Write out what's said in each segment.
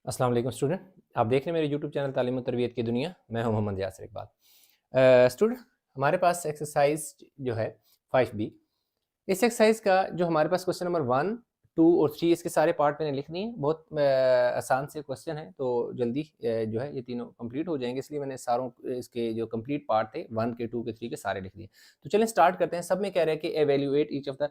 अस्सलाम वालेकुम स्टूडेंट, आप देख रहे हैं मेरे यूट्यूब चैनल तालीम और तरबियत की दुनिया। मैं हूं मोहम्मद यासिर इकबाल। स्टूडेंट, हमारे पास एक्सरसाइज जो है 5B, इस एक्सरसाइज का जो हमारे पास क्वेश्चन नंबर 1, 2 और 3 इसके सारे पार्ट मैंने लिख दिए हैं। बहुत आसान से क्वेश्चन है, तो जल्दी जो है ये तीनों कंप्लीट हो जाएंगे, इसलिए मैंने सारों इसके जो कंप्लीट पार्ट थे 1 के 2 के 3 के सारे लिख दिए। तो चलें स्टार्ट करते हैं। सब में कह रहे हैं कि evaluate each of the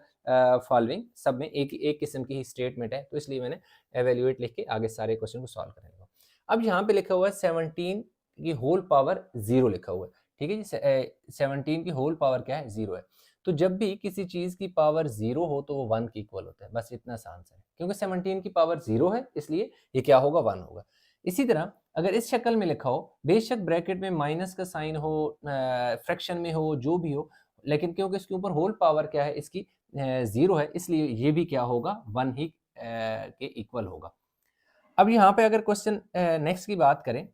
following, सब में एक किस्म की ही स्टेटमेंट है, तो इसलिए मैंने एवेल्यूएट लिख के आगे सारे क्वेश्चन को सॉल्व करेंगे। अब यहाँ पे लिखा हुआ है 17 की होल पावर 0 लिखा हुआ है, ठीक है जी। 17 की होल पावर क्या है? 0 है। तो जब भी किसी चीज की पावर 0 हो तो वो 1 के इक्वल होता है, बस इतना सा आंसर है। क्योंकि 17 की पावर 0 है, इसलिए ये क्या होगा? 1 होगा। इसी तरह अगर इस शक्ल में लिखा हो, बेशक ब्रैकेट में माइनस का साइन हो, फ्रैक्शन में हो, जो भी हो, लेकिन क्योंकि इसके ऊपर होल पावर क्या है? इसकी 0 है, इसलिए ये भी क्या होगा? 1 ही के इक्वल होगा। अब यहाँ पे अगर क्वेश्चन नेक्स्ट की बात करें,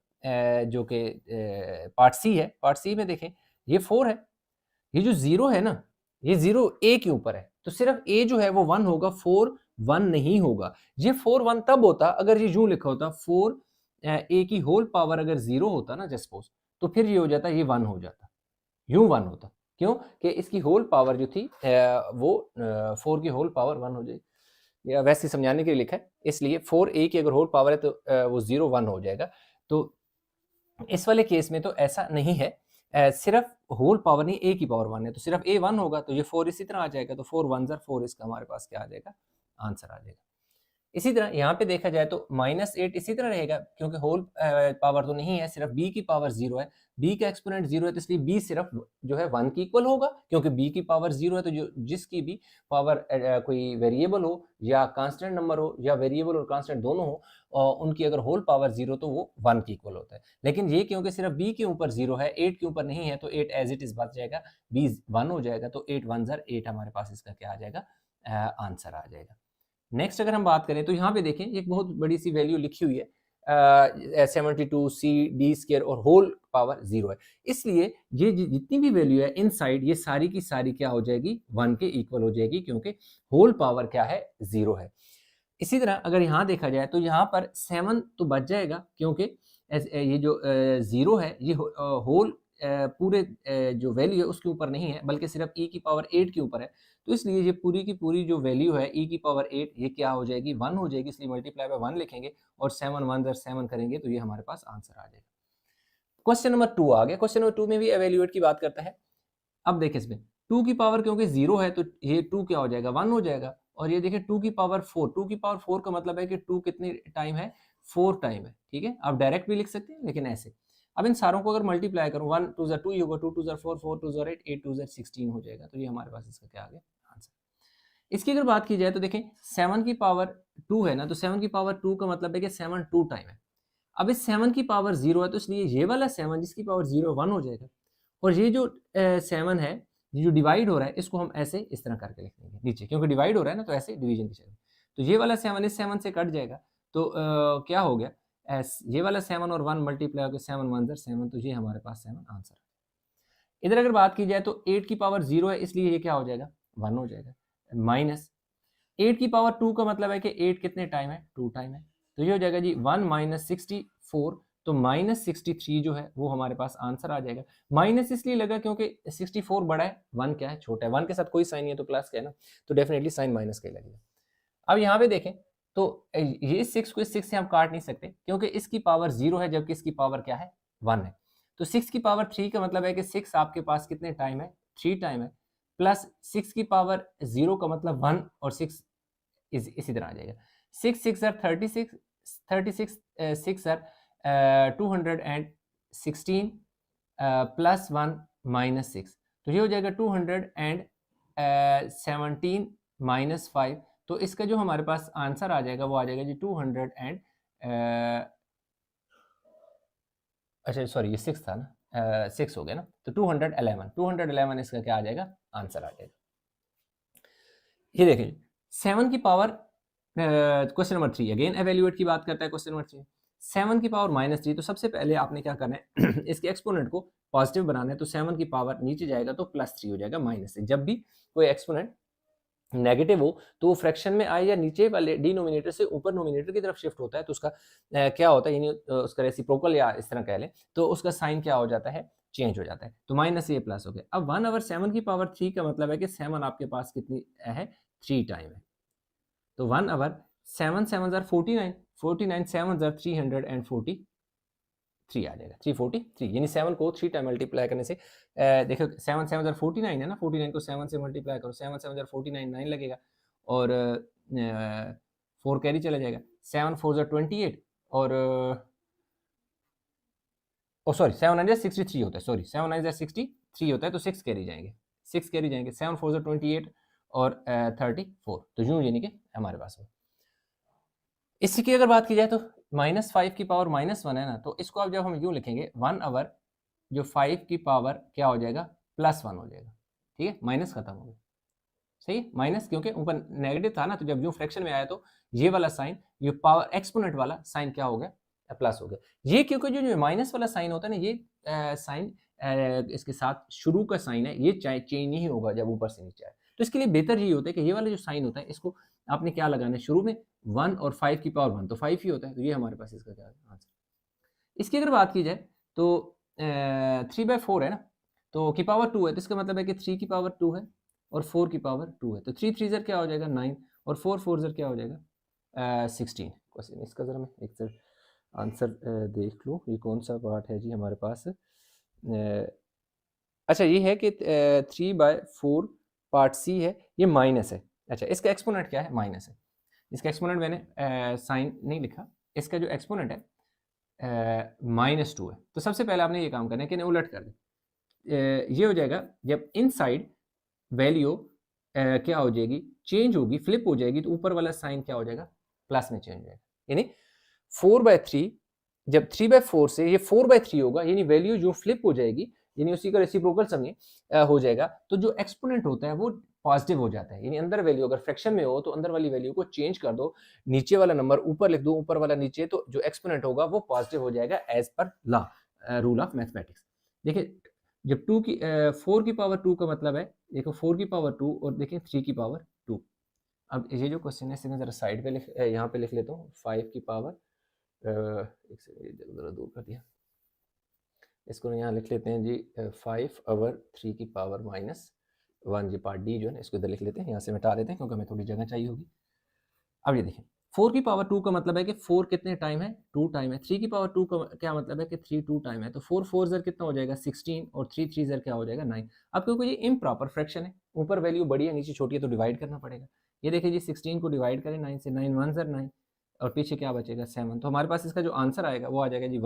जो कि पार्ट सी है, पार्ट सी में देखें, ये 4 है, ये जो 0 है ना, ये 0 ए के ऊपर है, तो सिर्फ ए जो है वो 1 होगा, 4 1 नहीं होगा। ये 4 1 तब होता अगर ये यूं लिखा होता 4 ए की होल पावर अगर 0 होता ना, जस्ट सपोज, तो फिर ये हो जाता, ये 1 हो जाता, यूं 1 होता। क्यों? कि इसकी होल पावर जो थी वो 4 की होल पावर 1 हो जाएगी। या वैसे समझाने के लिए लिखा है, इसलिए 4a की अगर होल पावर है तो वो 0 1 हो जाएगा। तो इस वाले केस में तो ऐसा नहीं है, सिर्फ होल पावर नहीं, a की पावर 1 है, तो सिर्फ a 1 होगा, तो ये 4 इसी तरह आ जाएगा, तो 4 1 4 इसका हमारे पास क्या आ जाएगा? आंसर आ जाएगा। इसी तरह यहाँ पे देखा जाए तो -8 इसी तरह रहेगा, क्योंकि होल पावर तो नहीं है, सिर्फ b की पावर 0 है, b का एक्सपोनेंट 0 है, तो इसलिए b सिर्फ जो है 1 की इक्वल होगा, क्योंकि b की पावर 0 है, तो जो जिसकी भी पावर कोई वेरिएबल हो या कांस्टेंट नंबर हो, या वेरिएबल और कांस्टेंट दोनों हो, और उनकी अगर होल पावर 0 तो वो 1 की इक्वल होता है। लेकिन ये क्योंकि सिर्फ b के ऊपर 0 है, 8 के ऊपर नहीं है, तो 8 एज इट इज बच जाएगा, b 1 हो जाएगा, तो 8 1 8 हमारे पास इसका क्या आ जाएगा? आंसर आ जाएगा। नेक्स्ट अगर हम बात करें तो यहाँ पे देखें, एक बहुत बड़ी सी वैल्यू लिखी हुई है, 72c² और होल पावर 0 है, इसलिए ये जितनी भी वैल्यू है इनसाइड, ये सारी की सारी क्या हो जाएगी? 1 के इक्वल हो जाएगी, क्योंकि होल पावर क्या है? 0 है। इसी तरह अगर यहाँ देखा जाए तो यहाँ पर 7 तो बच जाएगा, क्योंकि ये जो 0 है, ये होल पूरे जो वैल्यू है उसके ऊपर नहीं है, बल्कि सिर्फ e की पावर 8 के ऊपर है, तो इसलिए ये पूरी की पूरी जो वैल्यू है e की पावर 8, ये क्या हो जाएगी? 1 हो जाएगी, इसलिए मल्टीप्लाई बाय 1 लिखेंगे, और 7 1 7 करेंगे, तो ये हमारे पास आंसर आ जाएगा। क्वेश्चन नंबर 2 आ गया। क्वेश्चन नंबर 2 में भी एवेल्यूएट की बात करता है। अब देखिए इसमें 2 की पावर क्योंकि 0 है, तो ये 2 क्या हो जाएगा? 1 हो जाएगा। और ये देखिए 2 की पावर 4, 2 की पावर 4 का मतलब है कि 2 कितने टाइम है? 4 टाइम है, ठीक है। आप डायरेक्ट भी लिख सकते हैं, लेकिन ऐसे। अब इन सारों को अगर मल्टीप्लाई करूं, 1 2 2 होगा, 2 2 4 4 2 8 8 2 16 हो जाएगा, तो ये हमारे पास इसका क्या आ गया? आंसर। इसकी अगर बात की जाए तो देखें 7 की पावर 2 है ना, तो 7 की पावर 2 का मतलब है कि 7 2 टाइम है। अब इस 7 की पावर 0 है, तो इसलिए ये वाला 7 जिसकी पावर 0 1 हो जाएगा, और ये जो 7 है, ये जो डिवाइड हो रहा है, इसको हम ऐसे इस तरह करके लिख देंगे नीचे, क्योंकि डिवाइड हो रहा है ना, तो ऐसे डिवीजन की शक्ल। तो ये वाला 7 इस 7 से कट जाएगा, तो क्या हो गया? ये वाला 7 और 1 मल्टीप्लाई होकर 7 1 7, तो ये हमारे पास 7 आंसर है। इधर अगर बात की जाए तो 8 की पावर 0 है, इसलिए ये क्या हो जाएगा? 1 हो जाएगा। माइनस 8 की पावर 2 का मतलब है कि 8 कितने टाइम है? 2 टाइम है, तो ये हो जाएगा जी 1 -64, तो -63 जो है वो हमारे पास आंसर आ जाएगा। माइनस इसलिए लगा क्योंकि 64 बड़ा है, 1 क्या है? छोटा है। 1 के साथ कोई साइन नहीं है, तो प्लस का है ना, तो डेफिनेटली साइन माइनस का ही लगेगा। अब यहाँ पे देखें तो ये 6 को इस 6 से हम काट नहीं सकते, क्योंकि इसकी पावर 0 है, जबकि इसकी पावर क्या है? 1 है। तो 6 की पावर 3 का मतलब है कि 6 आपके पास कितने टाइम है? 3 टाइम है, प्लस 6 की पावर 0 का मतलब 1 और 6 इसी तरह आ जाएगा। 6 6 आर 36, 36 6 आर 216 प्लस 1 माइनस 6, तो ये हो जाएगा 217 माइनस 5, तो इसका जो हमारे पास आंसर आ जाएगा वो आ जाएगा जी 200 एंड अच्छा सॉरी ये 6 था ना, 6 हो गया ना, तो 211 इसका क्या आ जाएगा? आंसर आ जाएगा। ये देखिए 7 की power, question number 3 again evaluate की बात करता है। क्वेश्चन नंबर 3 7 की पावर -3, तो सबसे पहले आपने क्या करना है इसके एक्सपोनेंट को पॉजिटिव बनाना है, तो 7 की पावर नीचे जाएगा तो +3 हो जाएगा माइनस से। जब भी कोई एक्सपोनेंट नेगेटिव हो तो वो फ्रैक्शन में आए या नीचे वाले डिनोमिनेटर से ऊपर नोमिनेटर की तरफ शिफ्ट होता है तो उसका क्या होता है, यानी उसका रेसिप्रोकल या इस तरह कह लें तो उसका साइन क्या हो जाता है, चेंज हो जाता है। तो माइनस ये प्लस हो गया। अब 1/7 की पावर 3 का मतलब है कि 7 आपके पास कितनी है, 3 टाइम है। तो 1/7 7 जार 49, 49 7 जार 343 आ जाएगा, 343, यानी 7 को 3 टाइम मल्टीप्लाई करने से देखो 7 7 जार 49 है ना, 49 को 7 से मल्टीप्लाई करो, 7 7 जार 49 9 लगेगा और 4 कैरी चला जाएगा, 7 4 जार 28 और ओ सॉरी 7 9 जार 63 होता है, सॉरी 7 9 जार 63 होता है, तो 6 कैरी जाएंगे, 6 कैरी जाएंगे, 7 4 जार 28 और 34, तो यूं यानी कि हमारे पास हो। इसी की अगर बात की जाए तो -5 की पावर -1 है ना, तो इसको अब जब हम यूं लिखेंगे 1 जो 5 की पावर क्या हो जाएगा, +1 हो जाएगा। ठीक है, माइनस खत्म हो गया, सही है, माइनस क्योंकि ऊपर नेगेटिव था ना, तो जब यूं फ्रैक्शन में आया तो ये वाला साइन, ये पावर एक्सपोनेंट वाला साइन क्या हो गया, प्लस हो गया। ये क्योंकि जो माइनस वाला साइन होता है ना, ये साइन इसके साथ शुरू का साइन है, ये चेंज नहीं होगा जब ऊपर से नीचे आए। तो इसके लिए बेहतर ये होता है कि ये वाला जो साइन होता है इसको आपने क्या लगाना है शुरू में, 1 और 5 की पावर 1 तो 5 ही होता है, तो ये हमारे पास इसका क्या आंसर। इसकी अगर बात की जाए तो 3/4 है ना, तो की पावर 2 है, तो इसका मतलब है कि 3 की पावर 2 है और 4 की पावर 2 है, तो 3 3 ज़र क्या हो जाएगा 9 और 4 4 ज़र क्या हो जाएगा 16। क्वेश्चन इसका ज़रा मैं एक सर आंसर देख लूँ, ये कौन सा पार्ट है जी हमारे पास। अच्छा ये है कि 3/4 पार्ट सी है, ये माइनस है। अच्छा इसका एक्सपोनेंट क्या है, माइनस है। इसका एक्सपोनेंट मैंने साइन नहीं लिखा, इसका जो एक्सपोनेंट है -2 है। तो सबसे पहले आपने ये काम करना है कि इन्हें उलट कर दें। ये हो जाएगा जब इनसाइड वैल्यू क्या हो जाएगी, चेंज होगी, फ्लिप हो जाएगी, तो ऊपर वाला साइन क्या हो जाएगा, प्लस में चेंज हो जाएगा। यानी 4/3 जब 3/4 से ये 4/3 होगा, यानी वैल्यू जो फ्लिप हो जाएगी, यानी उसी का रेसिप्रोकल समझिए हो जाएगा, तो जो एक्सपोनेंट होता है वो पॉजिटिव हो जाता है। यानी अंदर वैल्यू अगर फ्रैक्शन में हो तो अंदर वाली वैल्यू को चेंज कर दो, नीचे वाला नंबर ऊपर लिख दो, ऊपर वाला नीचे, तो जो एक्सपोनेंट होगा वो पॉजिटिव हो जाएगा as per law, rule of mathematics. देखिए जब 4 की पावर 2 का मतलब है, देखो 4 की पावर 2 और देखिए 3 की पावर 2। अब ये जो क्वेश्चन है इसे मैं जरा साइड पे यहाँ पे लिख लेता हूँ, 5 की पावर एक सेकंड जरा दूर कर दिया, इसको यहाँ लिख लेते हैं जी 5/3 की पावर -1, जी पार्ट डी जो है ना इसको इधर लिख लेते हैं, यहाँ से मिटा देते हैं क्योंकि हमें थोड़ी जगह चाहिए होगी। अब ये देखिए 4 की पावर 2 का मतलब है कि 4 कितने टाइम है, 2 टाइम है। 3 की पावर 2 का क्या मतलब है कि 3 2 टाइम है, तो 4 4 ज़र कितना हो जाएगा 16 और 3 3 ज़र क्या हो जाएगा 9। अब क्योंकि ये इम्प्रॉपर फ्रैक्शन है, ऊपर वैल्यू बड़ी है नीचे छोटी है, तो डिवाइड करना पड़ेगा। ये देखिए जी 16 को डिवाइड करें 9 से, 9 1 ज़र 9 और पीछे क्या बचेगा 7, तो हमारे पास इसका जो आंसर आएगा वो आ जाएगा जी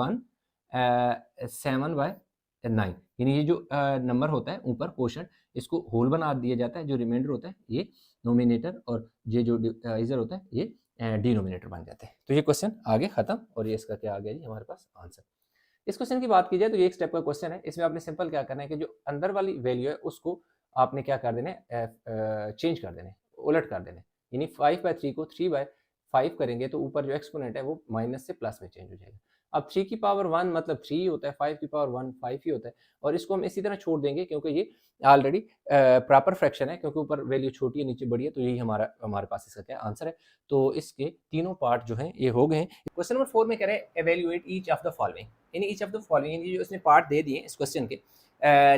7/9। यानी ये जो नंबर होता है ऊपर क्वोशंट, इसको होल बना दिया जाता है, जो रिमाइंडर होता है ये नोमिनेटर और ये जो इधर होता है ये डिनोमिनेटर बन जाते हैं। तो ये क्वेश्चन आगे खत्म और ये इसका क्या आ गया जी हमारे पास आंसर। इस क्वेश्चन की बात की जाए तो ये एक स्टेप का क्वेश्चन है, इसमें आपने सिंपल क्या करना है कि जो अंदर वाली वैल्यू है उसको आपने क्या कर देना है, चेंज कर देना है, उलट कर देना है। यानी 5/3 को 3/5 करेंगे तो ऊपर जो एक्सपोनेंट है वो माइनस से प्लस में चेंज हो जाएगा। अब 3 की पावर 1 मतलब 3 होता है, 5 की पावर 1 5 ही होता है, और इसको हम इसी तरह छोड़ देंगे क्योंकि ये ऑलरेडी प्रॉपर फ्रैक्शन है, क्योंकि ऊपर वैल्यू छोटी है नीचे बड़ी है, तो यही हमारे पास इसका क्या आंसर है। तो इसके तीनों पार्ट जो हैं ये हो गए हैं। क्वेश्चन नंबर 4 में कह रहे हैं evaluate each of the following, यानी ईच ऑफ द फॉलोइंग, जो इसने पार्ट दे दिए इस क्वेश्चन के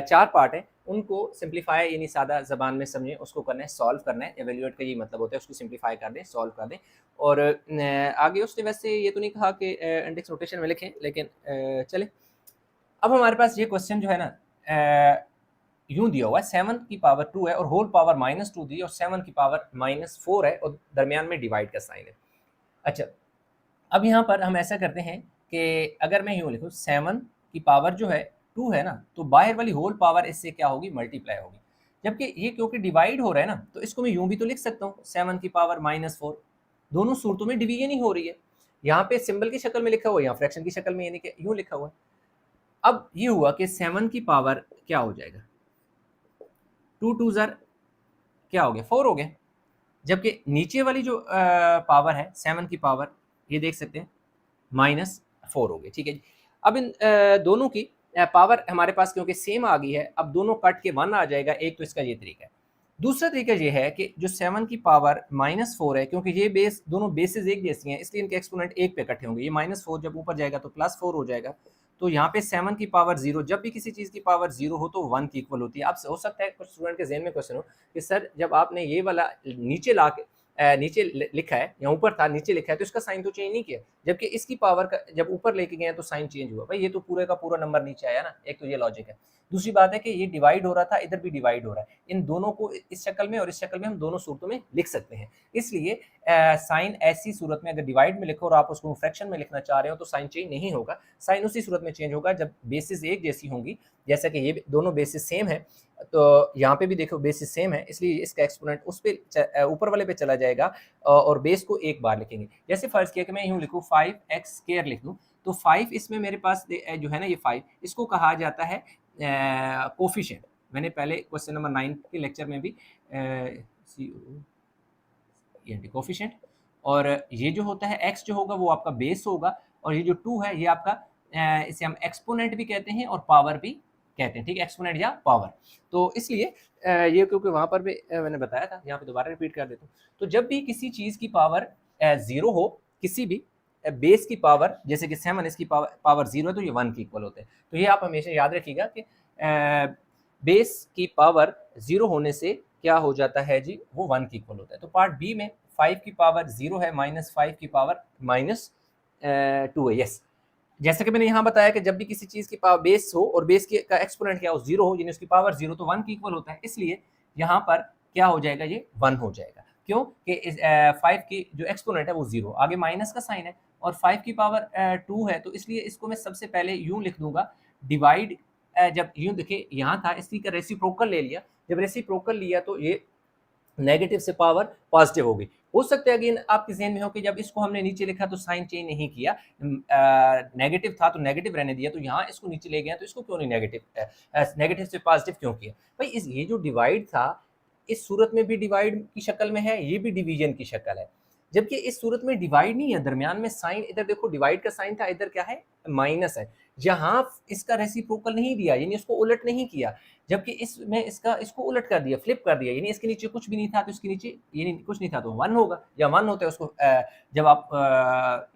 4 पार्ट हैं, उनको सिंप्लीफाई यानी सादा जबान में समझें, उसको करना है, सॉल्व करना है। एवेल्युएट का ये मतलब होता है उसको सिंप्लीफाई कर दें, सॉल्व कर दें। और आगे उसने वैसे ये तो नहीं कहा कि इंडेक्स नोटेशन में लिखें, लेकिन चले अब हमारे पास ये क्वेश्चन जो है ना यूं दिया हुआ है 7 की पावर 2 है और होल पावर -2 दी और 7 की पावर -4 है और दरमियान में डिवाइड का साइन है। अच्छा अब यहाँ पर हम ऐसा करते हैं कि अगर मैं यूँ लिखूँ 7 की पावर जो है 2 है ना, तो बाहर वाली होल पावर इससे क्या होगी, मल्टीप्लाई होगी। जबकि ये क्योंकि डिवाइड हो रहा है ना, तो इसको मैं यूँ भी तो लिख सकता हूँ 7 की पावर -4। दोनों सूरतों में डिवीजन ही हो रही है, यहाँ पे सिंबल की शक्ल में लिखा हुआ है, यहाँ फ्रैक्शन की शक्ल में, यानी कि यूँ लिखा हुआ है। अब ये हुआ कि 7 की पावर क्या हो जाएगा, 2 2 ज़र क्या हो गया 4 हो गया, जबकि नीचे वाली जो पावर है 7 की पावर, ये देख सकते हैं -4 हो गई। ठीक है जी। अब इन दोनों की पावर हमारे पास क्योंकि सेम आ गई है, अब दोनों कट के 1 आ जाएगा, एक तो इसका ये तरीका है। दूसरा तरीका ये है कि जो 7 की पावर -4 है, क्योंकि ये बेस दोनों बेसिस एक जैसी हैं इसलिए इनके एक्सपोनेंट एक पे इकट्ठे होंगे। ये -4 जब ऊपर जाएगा तो +4 हो जाएगा। तो यहाँ पे 7 की पावर 0, जब भी किसी चीज़ की पावर 0 हो तो 1 की इक्वल होती है। अब हो सकता है कुछ स्टूडेंट के ज़हन में क्वेश्चन हो कि सर जब आपने ये वाला नीचे ला के नीचे लिखा है या ऊपर था नीचे लिखा है तो इसका साइन तो चेंज नहीं किया, जबकि इसकी पावर का जब ऊपर लेके गए तो साइन चेंज हुआ। भाई ये तो पूरे का पूरा नंबर नीचे आया ना, एक तो ये लॉजिक है। दूसरी बात है कि ये डिवाइड हो रहा था, इधर भी डिवाइड हो रहा है। इन दोनों को इस शक्ल में और इस शक्ल में हम दोनों सूरतों में लिख सकते हैं। इसलिए साइन ऐसी सूरत में अगर डिवाइड में लिखो और आप उसको फ्रैक्शन में लिखना चाह रहे हो तो साइन चेंज नहीं होगा। साइन उसी सूरत में चेंज होगा जब बेसिस एक जैसी होंगी, जैसा कि ये दोनों बेसिस सेम है। तो यहाँ पे भी देखो बेसिस सेम है, इसलिए इसका एक्सपोनेंट उस पे ऊपर वाले पे चला जाएगा और बेस को एक बार लिखेंगे। जैसे फर्ज किया कि मैं यूँ लिखूँ 5x² लिख दूँ, तो 5 इसमें मेरे पास जो है ना ये 5 इसको कहा जाता है कोफिशिएंट। मैंने पहले क्वेश्चन नंबर 9 के लेक्चर में भी कोफिशिएंट, और ये जो होता है x जो होगा वो आपका बेस होगा, और ये जो 2 है ये आपका इसे हम एक्सपोनेंट भी कहते हैं और पावर भी कहते हैं, ठीक है, एक्सपोनेंट या पावर। तो इसलिए ये क्योंकि वहाँ पर भी मैंने बताया था, यहाँ पे दोबारा रिपीट कर देता हूँ। तो जब भी किसी चीज़ की पावर 0 हो, किसी भी बेस की पावर, जैसे कि 7 इसकी पावर 0 है तो ये 1 के इक्वल होते हैं। तो ये आप हमेशा याद रखिएगा कि बेस की पावर 0 होने से क्या हो जाता है जी, वो 1 के इक्वल होता है। तो पार्ट बी में 5 की पावर 0 है, -5 की पावर -2 है। यस, जैसा कि मैंने यहाँ बताया कि जब भी किसी चीज़ की पावर बेस हो और बेस का एक्सपोनेंट क्या हो 0 हो, यानी उसकी पावर 0, तो 1 के इक्वल होता है। इसलिए यहाँ पर क्या हो जाएगा, ये 1 हो जाएगा। क्यों कि 5 की जो एक्सपोनेंट है वो 0, आगे माइनस का साइन है और 5 की पावर 2 है, तो इसलिए इसको मैं सबसे पहले यूँ लिख दूंगा डिवाइड। जब यूँ देखिए यहाँ था, इसी का रेसिप्रोकल ले लिया, जब रेसिप्रोकल लिया तो ये नेगेटिव से पावर पॉजिटिव हो गई। हो सकता है अगेन आपके ज़हन में हो कि जब इसको हमने नीचे लिखा तो साइन चेंज नहीं किया, नेगेटिव था तो नेगेटिव रहने दिया, तो यहाँ इसको नीचे ले गए तो इसको क्यों नहीं नेगेटिव से पॉजिटिव क्यों किया। भाई ये जो डिवाइड था इस सूरत में भी डिवाइड की शक्ल में है, ये भी डिवीजन की शक्ल है, जबकि इस सूरत में डिवाइड नहीं है, दरमियान में साइन, इधर देखो डिवाइड का साइन था, इधर क्या है, माइनस है। यहाँ इसका रेसिप्रोकल नहीं दिया, यानी इसको उलट नहीं किया, जबकि इसमें इसको उलट कर दिया, फ्लिप कर दिया, यानी इसके नीचे कुछ भी नहीं था तो इसके नीचे यानी कुछ नहीं था तो 1 होगा, या 1 होता है उसको जब आप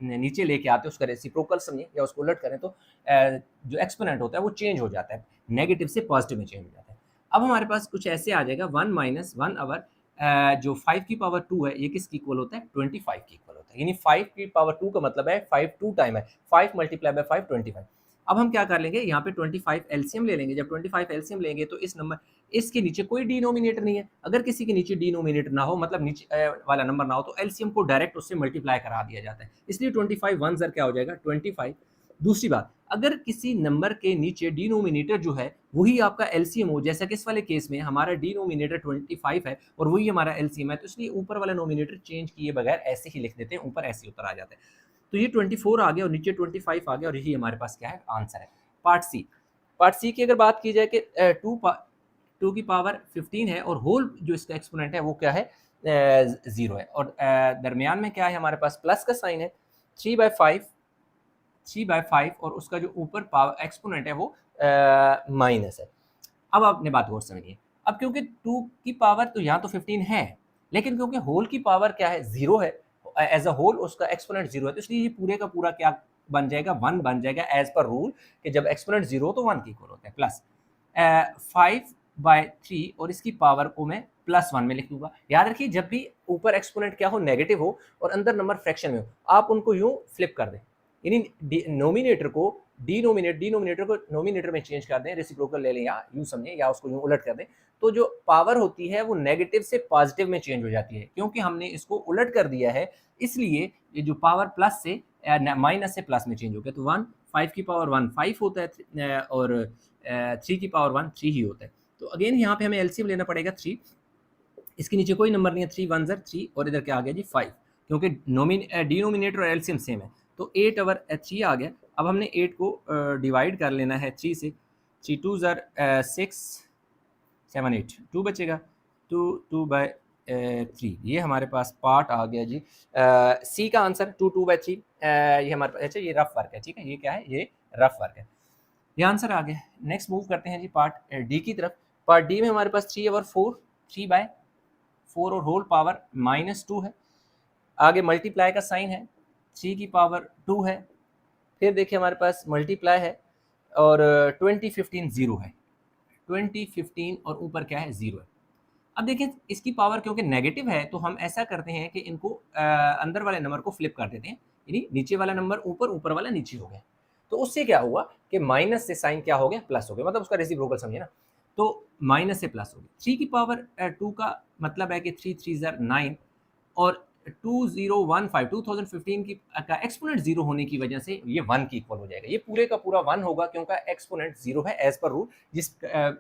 नीचे लेके आते हो उसका रेसिप्रोकल समझिए या उसको उलट करें तो जो एक्सपोनेंट होता है वो चेंज हो जाता है, नेगेटिव से पॉजिटिव में चेंज हो जाता है। अब हमारे पास कुछ ऐसे आ जाएगा 1 - 1 ओवर जो 5 की पावर 2 है ये किसकी इक्वल होता है, 25 की इक्वल होता है, यानी 5 की पावर 2 का मतलब है 5 2 टाइम है, 5 मल्टीप्लाई बाय 5 25। अब हम क्या कर लेंगे, यहाँ पे 25 एलसीएम ले लेंगे। जब 25 एलसीएम लेंगे तो इस नंबर, इसके नीचे कोई डिनोमिनेटर नहीं है, अगर किसी के नीचे डिनोमिनेटर ना हो, मतलब नीचे वाला नंबर ना हो, तो एलसीएम को डायरेक्ट उससे मल्टीप्लाई करा दिया जाता है, इसलिए 25 1 ज़र क्या हो जाएगा 25। दूसरी बात, अगर किसी नंबर के नीचे डिनोमिनेटर जो है वही आपका एलसीएम हो, जैसा कि इस वाले केस में हमारा डिनोमिनेटर 25 है और वही हमारा एलसीएम है, तो इसलिए ऊपर वाला नोमिनेटर चेंज किए बगैर ऐसे ही लिख देते हैं, ऊपर ऐसे उत्तर आ जाता है। तो ये 24 आ गया और नीचे 25 आ गया, और यही हमारे पास क्या है, आंसर है। पार्ट सी की अगर बात की जाए कि 2 की पावर 15 है और होल जो इसका एक्सपोनेंट है वो क्या है, 0 है, और दरमियान में क्या है हमारे पास प्लस का साइन है, 3/5 और उसका जो ऊपर पावर एक्सपोनेंट है वो माइनस है। अब आपने बात और समझिए, अब क्योंकि 2 की पावर तो यहाँ तो 15 है, लेकिन क्योंकि होल की पावर क्या है, 0 है, एज अ होल उसका एक्सपोनेंट 0 है, तो इसलिए ये पूरे का पूरा क्या बन जाएगा, 1 बन जाएगा, एज पर रूल कि जब एक्सपोनेंट 0 हो तो 1 की इक्वल होता है। प्लस 5/3 और इसकी पावर को मैं +1 में लिख दूंगा। याद रखिए जब भी ऊपर एक्सपोनेंट क्या हो, नेगेटिव हो, और अंदर नंबर फ्रैक्शन में हो, आप उनको यूं फ्लिप कर दें, यानी नोमिनेटर को डिनोमिनेटर को नोमिनेटर में चेंज कर दें, रेसिप्रोकल ले लें या यूं समझें या उसको यूं उलट कर दें, तो जो पावर होती है वो नेगेटिव से पॉजिटिव में चेंज हो जाती है, क्योंकि हमने इसको उलट कर दिया है, इसलिए ये जो पावर प्लस से माइनस से प्लस में चेंज हो गया। तो 5 की पावर 1 5 होता है और 3 की पावर 1 3 ही होता है। तो अगेन यहाँ पे हमें एलसीएम लेना पड़ेगा 3, इसके नीचे कोई नंबर नहीं है, 3 1 ज़र 3 और इधर क्या आ गया जी 5, क्योंकि डिनोमिनेटर और एलसीएम सेम है, तो 8 ओवर 3 आ गया। अब हमने 8 को डिवाइड कर लेना है 3 से, 3 2 ज़र 6 7 8 2 बचेगा, 2/3, ये हमारे पास पार्ट आ गया जी। सी का आंसर 2/3, ये हमारे पास, अच्छा ये रफ वर्क है, ठीक है, ये क्या है, ये रफ वर्क है, ये आंसर आ गया। नेक्स्ट मूव करते हैं जी पार्ट डी की तरफ। पार्ट डी में हमारे पास 3 ओवर 4 3/4 और होल पावर -2 है। आगे मल्टीप्लाई का साइन है, 3 की पावर 2 है। फिर देखिए हमारे पास मल्टीप्लाई है और 20 15 0 है, 20 15 और ऊपर क्या है 0 है। अब देखिए इसकी पावर क्योंकि नेगेटिव है तो हम ऐसा करते हैं कि इनको अंदर वाले नंबर को फ्लिप कर देते हैं, यानी नीचे वाला नंबर ऊपर, ऊपर वाला नीचे हो गया। तो उससे क्या हुआ कि माइनस से साइन क्या हो गया, प्लस हो गया, मतलब उसका रेसिप्रोकल समझिए ना। तो माइनस से प्लस हो गया। 3 की पावर 2 का मतलब है कि 3 3 ज़र 9 और 2015 2015 की का एक्सपोनेंट 0 होने की वजह से ये 1 की इक्वल हो जाएगा। ये पूरे का पूरा 1 होगा क्योंकि एक्सपोनेंट 0 है एज पर रूल। जिस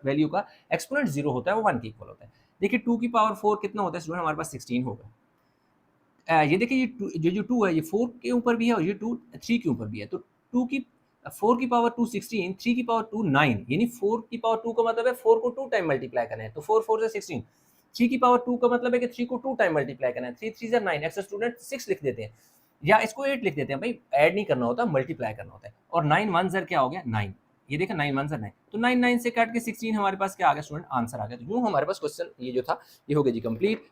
वैल्यू का एक्सपोनेंट 0 होता है वो 1 की इक्वल होता है। देखिए 2 की पावर 4 कितना होता है स्टूडेंट, हमारे पास 16 होगा। ये देखिए ये जो 2 है ये 4 के ऊपर भी है और ये 2 3 के ऊपर भी है। तो 2 की 4 की पावर 2 16, 3 की पावर 2 9, यानी 4 की पावर 2 का मतलब है 4 को 2 टाइम मल्टीप्लाई करना है। तो 4 4 से 16। 3 की पावर 2 का मतलब है कि 3 को 2 टाइम मल्टीप्लाई करना है। 3 3 ज़र 9, एक्स स्टूडेंट 6 लिख देते हैं या इसको 8 लिख देते हैं। भाई ऐड नहीं करना होता, मल्टीप्लाई करना होता है। और 9 1 ज़र क्या हो गया 9, ये देखा 9 1 ज़र 9। तो 9 9 से काट के 16 हमारे पास क्या आ गया स्टूडेंट, आंसर आ गया। तो यूं हमारे पास क्वेश्चन ये जो था ये हो गया जी कंप्लीट।